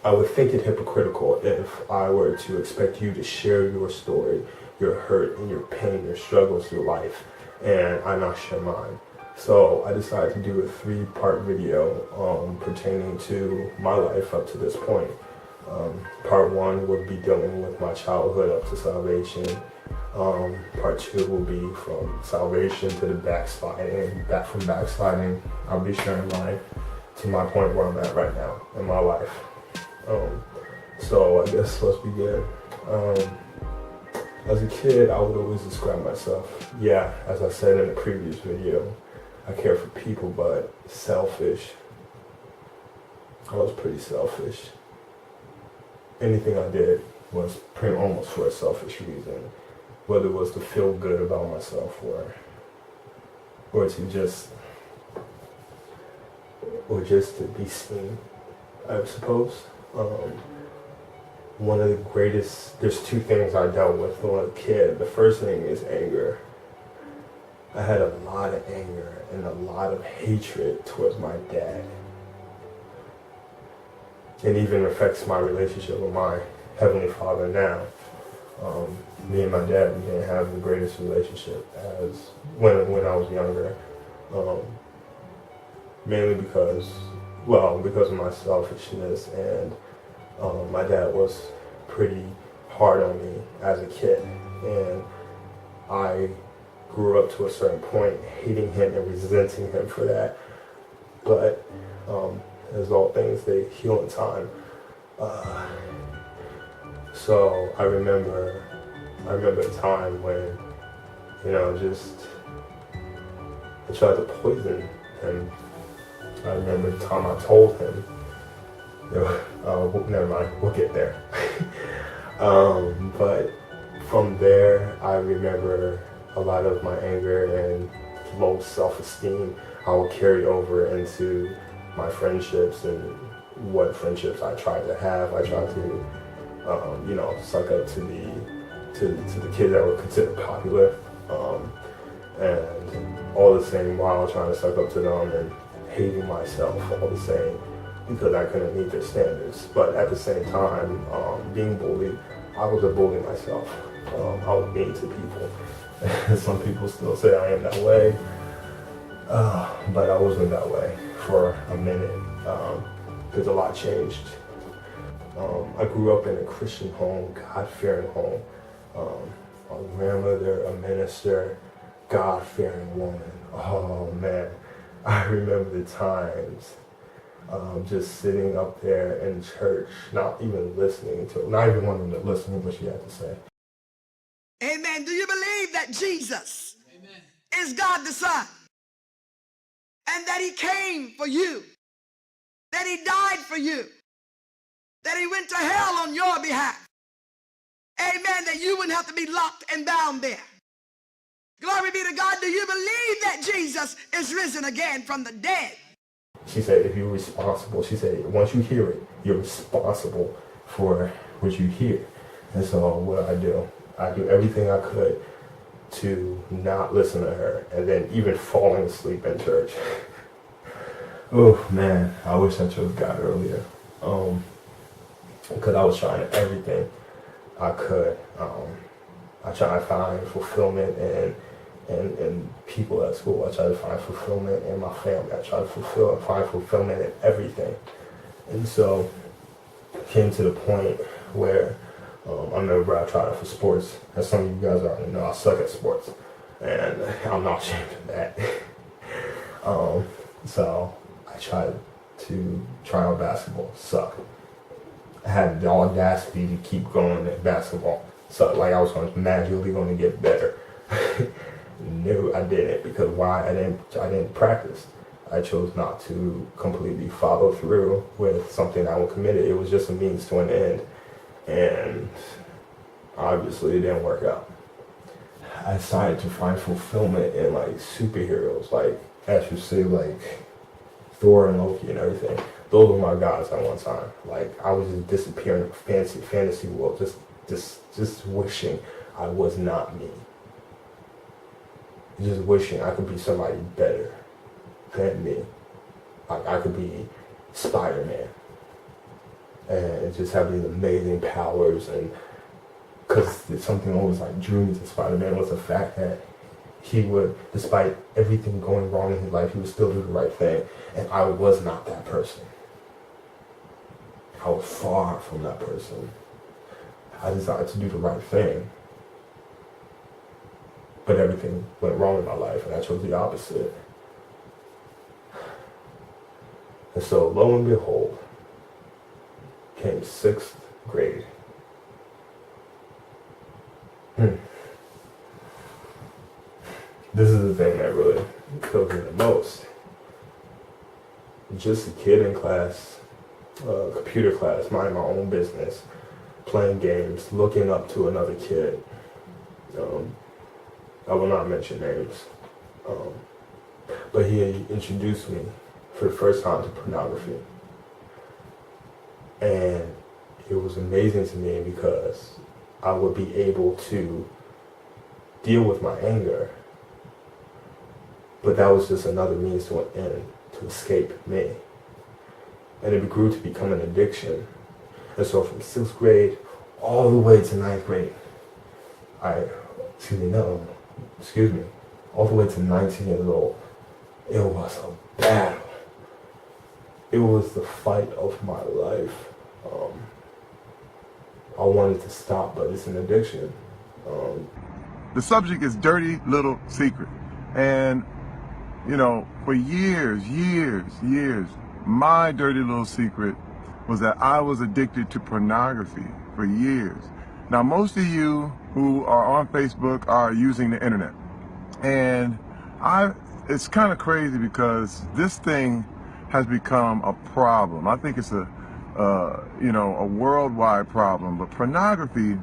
I would think it hypocritical if I were to expect you to share your story, your hurt and your pain, your struggles through life, and I not share mine. So I decided to do a 3-part video pertaining to my life up to this point. Part 1 would be dealing with my childhood up to salvation. Part 2 will be from salvation to the backsliding. Back from backsliding, I'll be sharing mine to my point where I'm at right now in my life. So I guess let's begin. As a kid, I would always describe myself, as I said in the previous video, I care for people, but selfish. I was pretty selfish. Anything I did was pretty almost for a selfish reason, whether it was to feel good about myself or to just to be seen, I suppose. One of the greatest, there's 2 things I dealt with when I was a kid. The first thing is anger. I had a lot of anger and a lot of hatred towards my dad. It even affects my relationship with my Heavenly Father now. Me and my dad, we didn't have the greatest relationship as when I was younger. Mainly because of my selfishness, and my dad was pretty hard on me as a kid, and I grew up to a certain point hating him and resenting him for that. But as all things, they heal in time. So I remember a time when, I tried to poison him. I remember the time I told him, never mind, we'll get there. But from there, I remember a lot of my anger and low self-esteem I will carry over into my friendships and what friendships I tried to have. I tried to, suck up to the kids that were considered popular, and all the same while trying to suck up to them and hating myself all the same because I couldn't meet their standards. But at the same time, being bullied, I was a bully myself. I was mean to people. Some people still say I am that way, but I wasn't that way for a minute because a lot changed. I grew up in a Christian home, God-fearing home. My grandmother, a minister, God-fearing woman. Oh man, I remember the times just sitting up there in church, not even listening to, not even wanting to listen to what she had to say. Amen. Do you believe that Jesus is God the Son? And that he came for you? That he died for you? That he went to hell on your behalf? Amen. That you wouldn't have to be locked and bound there. Glory be to God. Do you believe that Jesus is risen again from the dead? She said, if you're responsible, she said, once you hear it, you're responsible for what you hear. And so what I do everything I could to not listen to her, and then even falling asleep in church. Oh man, I wish I chose God earlier. Because I was trying everything I could. I tried to find fulfillment in people at school. I tried to find fulfillment in my family. I tried to find fulfillment in everything. And so it came to the point where I remember I tried it for sports. As some of you guys already know, I suck at sports. And I'm not ashamed of that. So I tried to try out basketball. Suck. I had the audacity to keep going at basketball. So like I was magically going to get better. No, I didn't, because why? I didn't practice. I chose not to completely follow through with something I was committed. It was just a means to an end, and obviously it didn't work out. I decided to find fulfillment in like superheroes, like as you see, like Thor and Loki and everything. Those were my gods at one time. Like I was just disappearing in a fantasy world, just wishing I was not me. Just wishing I could be somebody better than me. Like I could be Spider-Man. and just having these amazing powers. And because something always like drew me to Spider-Man was the fact that he would, despite everything going wrong in his life, he would still do the right thing. And I was not that person. I was far from that person. I decided to do the right thing, but everything went wrong in my life, and I chose the opposite. And so, lo and behold, came 6th grade. This is the thing that really killed me the most. Just a kid in class, computer class, minding my own business, playing games, looking up to another kid. I will not mention names. But he introduced me for the first time to pornography. And it was amazing to me because I would be able to deal with my anger, but that was just another means to an end, to escape me. And it grew to become an addiction. And so from 6th grade all the way to 9th grade, all the way to 19 years old, it was a battle. It was the fight of my life. I wanted to stop, but it's an addiction. The subject is dirty little secret. And, you know, for years, my dirty little secret was that I was addicted to pornography for years. Now, most of you who are on Facebook are using the internet. And it's kind of crazy because this thing has become a problem. I think it's a worldwide problem. But pornography,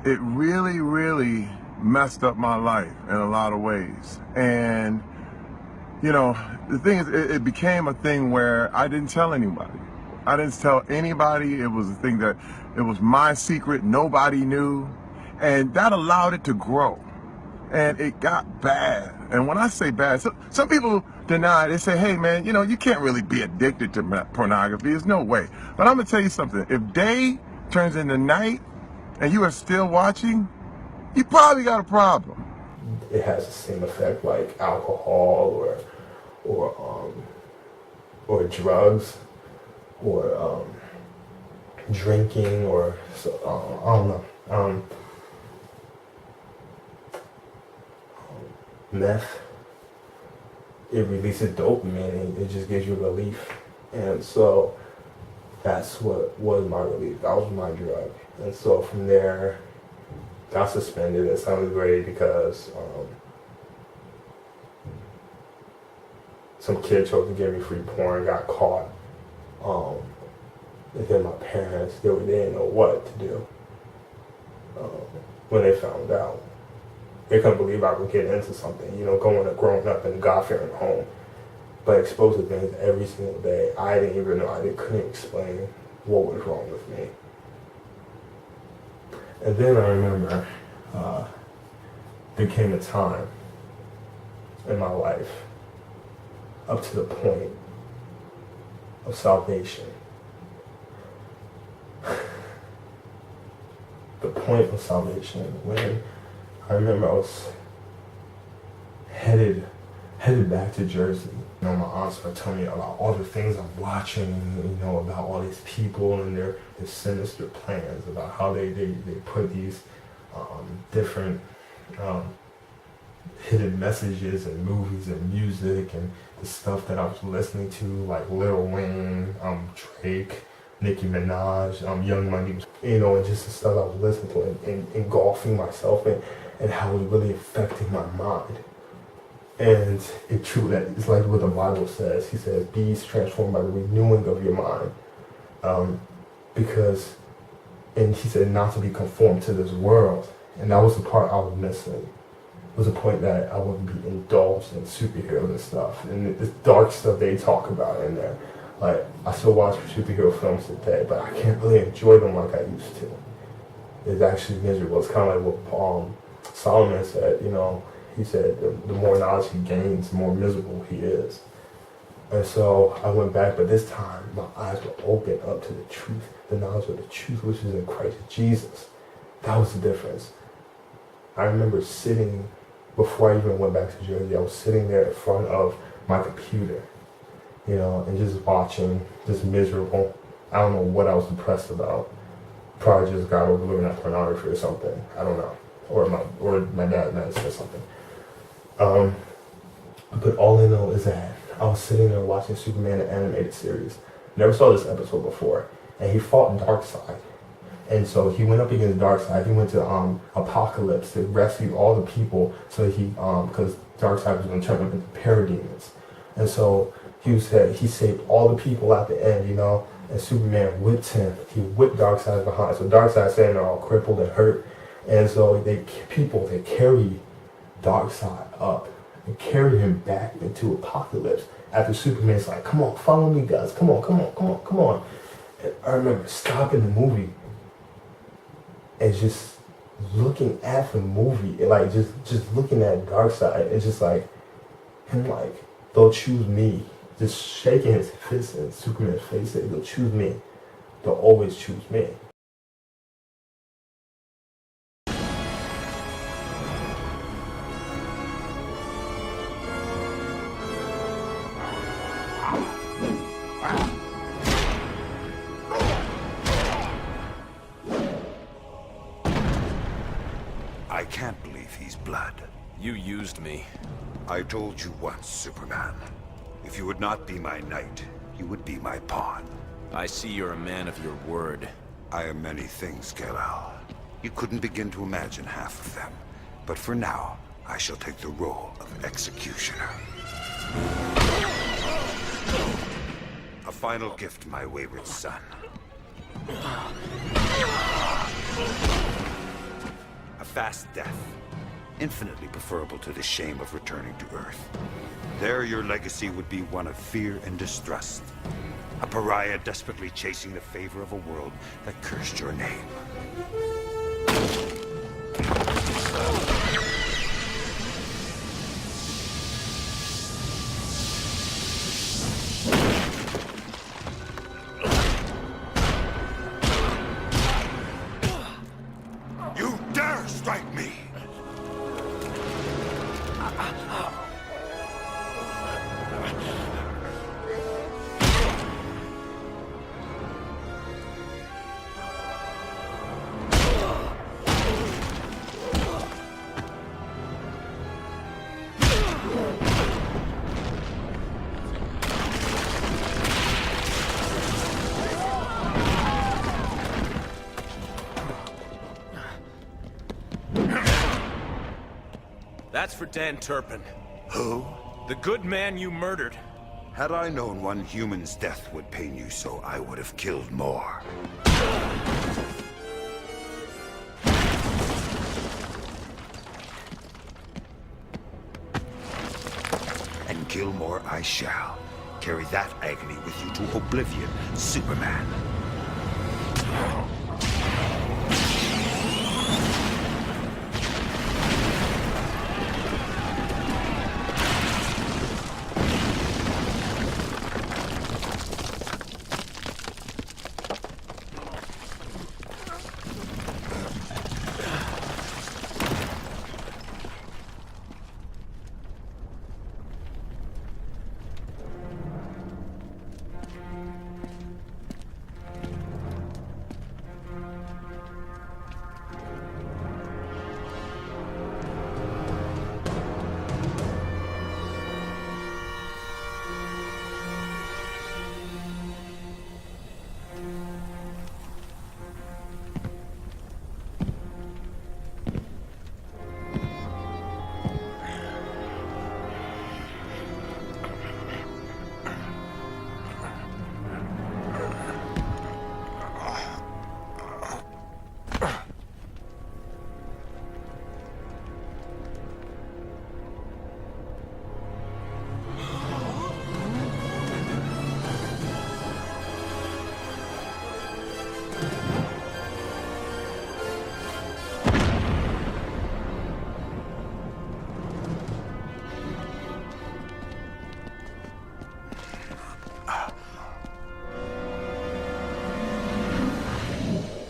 it really messed up my life in a lot of ways. And, you know, the thing is, it became a thing where I didn't tell anybody. I didn't tell anybody. It was a thing that, it was my secret, nobody knew. And that allowed it to grow. And it got bad. And when I say bad, some people deny, they say, hey man, you know, you can't really be addicted to pornography. There's no way. But I'm gonna tell you something. If day turns into night and you are still watching, you probably got a problem. It has the same effect like alcohol or drugs or drinking or I don't know. Meth, it releases dopamine and it just gives you relief. And so that's what was my relief. That was my drug. And so from there, got suspended in 7th grade because some kid chose to give me free porn, got caught. And then my parents, they didn't know what to do when they found out. They couldn't believe I would get into something, you know, growing up in a God-fearing home, but exposed to things every single day. I didn't even know, couldn't explain what was wrong with me. And then I remember there came a time in my life up to the point of salvation. The point of salvation when I remember I was headed back to Jersey. You know, my aunts were telling me about all the things I'm watching, you know, about all these people and their sinister plans, about how they put these different hidden messages and movies and music and the stuff that I was listening to, like Lil Wayne, Drake, Nicki Minaj, Young Money, you know, and just the stuff I was listening to and engulfing myself in. And how it was really affecting my mind. And it's true that it's like what the Bible says. He says, be transformed by the renewing of your mind. And he said not to be conformed to this world. And that was the part I was missing. It was the point that I wouldn't be indulged in superheroes and stuff. And the dark stuff they talk about in there. Like, I still watch superhero films today, but I can't really enjoy them like I used to. It's actually miserable. It's kind of like what Solomon said, you know, he said the more knowledge he gains, the more miserable he is. And so I went back, but this time my eyes were open up to the truth, the knowledge of the truth, which is in Christ Jesus. That was the difference. I remember sitting, before I even went back to Jersey, I was sitting there in front of my computer, you know, and just watching, just miserable. I don't know what I was depressed about. Probably just got over looking at pornography or something. I don't know. Or my dad medicine or something. But all I know is that I was sitting there watching Superman, the animated series. Never saw this episode before. And he fought Darkseid. And so he went up against Darkseid. He went to Apocalypse to rescue all the people. So because Darkseid was going to turn them into parademons. And so he saved all the people at the end, you know. And Superman whipped him. He whipped Darkseid behind. So Darkseid's standing there all crippled and hurt. And so they carry Darkseid up and carry him back into Apocalypse. After Superman's like, come on, follow me, guys. Come on. And I remember stopping the movie and just looking at the movie, and like just looking at Darkseid, and just like him like, they'll choose me. Just shaking his fist in Superman's face, saying, they'll choose me. They'll always choose me. I can't believe he's blood. You used me. I told you once, Superman. If you would not be my knight, you would be my pawn. I see you're a man of your word. I am many things, Kal-El. You couldn't begin to imagine half of them. But for now, I shall take the role of executioner. A final gift, my wayward son. A fast death, infinitely preferable to the shame of returning to Earth. There your legacy would be one of fear and distrust. A pariah desperately chasing the favor of a world that cursed your name. You dare strike me! That's for Dan Turpin. Who? The good man you murdered. Had I known one human's death would pain you so, I would have killed more. And kill more I shall. Carry that agony with you to oblivion, Superman.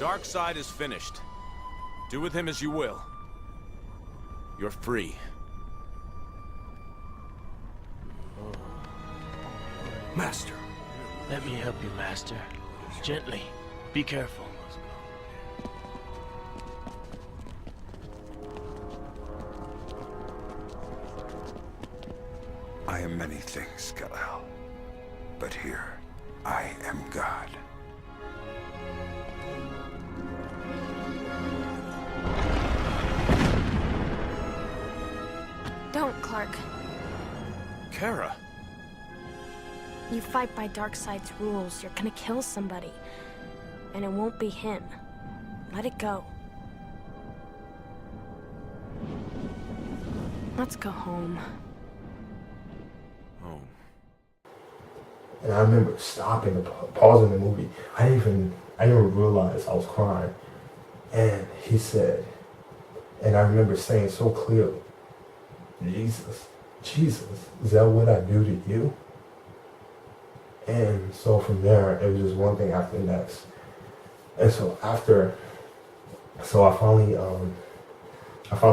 dark side is finished. Do with him as you will. You're free. Master. Let me help you, Master. Gently. Be careful. I am many things, Kal-El. But here, I am God. Don't, Clark. Kara. You fight by Darkseid's rules, you're gonna kill somebody. And it won't be him. Let it go. Let's go home. Oh. And I remember stopping and pausing the movie. I didn't even realize I was crying. And he said, and I remember saying so clearly, Jesus, is that what I do to you? And so from there, it was just one thing after the next. And so I finally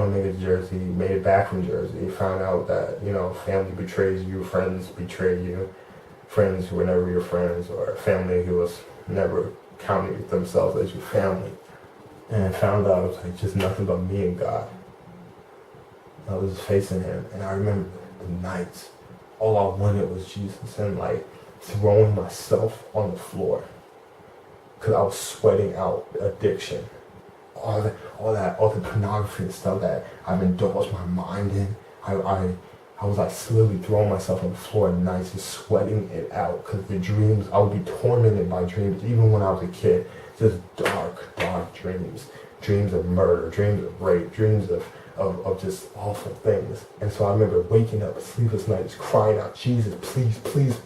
made it to Jersey, made it back from Jersey, found out that, family betrays you, friends betray you, friends who were never your friends, or family who was never counting themselves as your family. And found out it was like just nothing but me and God. I was facing him, and I remember the nights, all I wanted was Jesus, and like throwing myself on the floor because I was sweating out addiction. All the pornography and stuff that I've indulged my mind in. I was like slowly throwing myself on the floor at nights and sweating it out because the dreams, I would be tormented by dreams even when I was a kid. Just dark dreams. Dreams of murder, dreams of rape, dreams of just awful things. And so I remember waking up a sleepless night just crying out, Jesus, please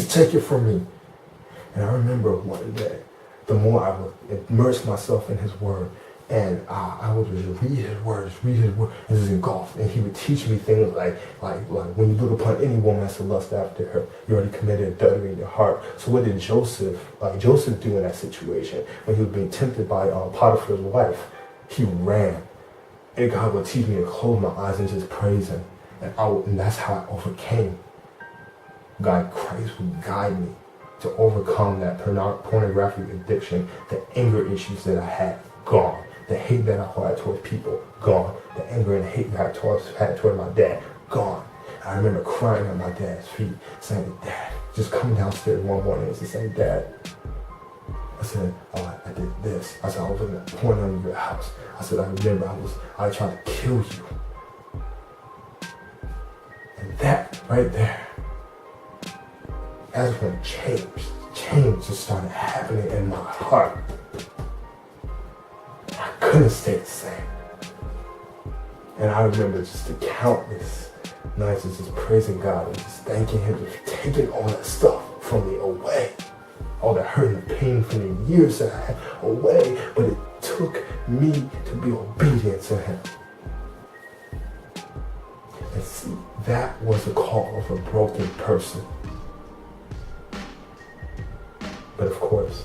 take it from me. And I remember one day, the more I would immerse myself in his word, and I would just read his word, and just engulf. And he would teach me things like when you look upon any woman as to lust after her, you already committed adultery in your heart. So what did Joseph do in that situation? When he was being tempted by Potiphar's wife, he ran. And God would teach me to close my eyes and just praise him. And that's how I overcame. Christ would guide me to overcome that pornographic addiction, the anger issues that I had, gone. The hate that I had towards people, gone. The anger and hate that I had toward my dad, gone. I remember crying at my dad's feet, saying, Dad, just coming downstairs one morning and saying, Dad, I said, I did this. I said, I was looking at porn under your house. I said, I remember I tried to kill you. And that right there, that's when change just started happening in my heart. I couldn't stay the same. And I remember just the countless nights of just praising God and just thanking him for taking all that stuff from me away. All that hurt and pain from the years that I had away. But it took me to be obedient to him. And see, that was the call of a broken person. But of course,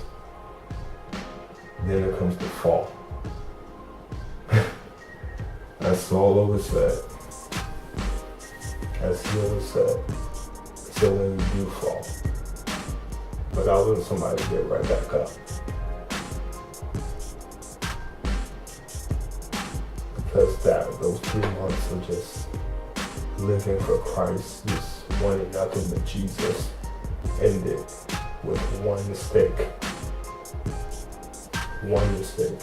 then there comes the fall. As Saul always said, as he always said, so when you do fall, but I want somebody to get right back up. Because those 3 months of just living for Christ, just wanting nothing but Jesus, ended with one mistake. One mistake.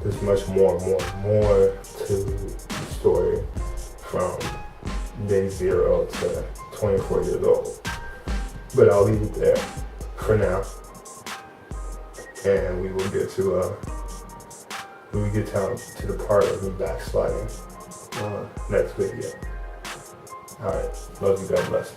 There's much more to the story from day 0 to 24 years old. But I'll leave it there for now. And we will get to the part of me backsliding next video. Alright, love you, God bless.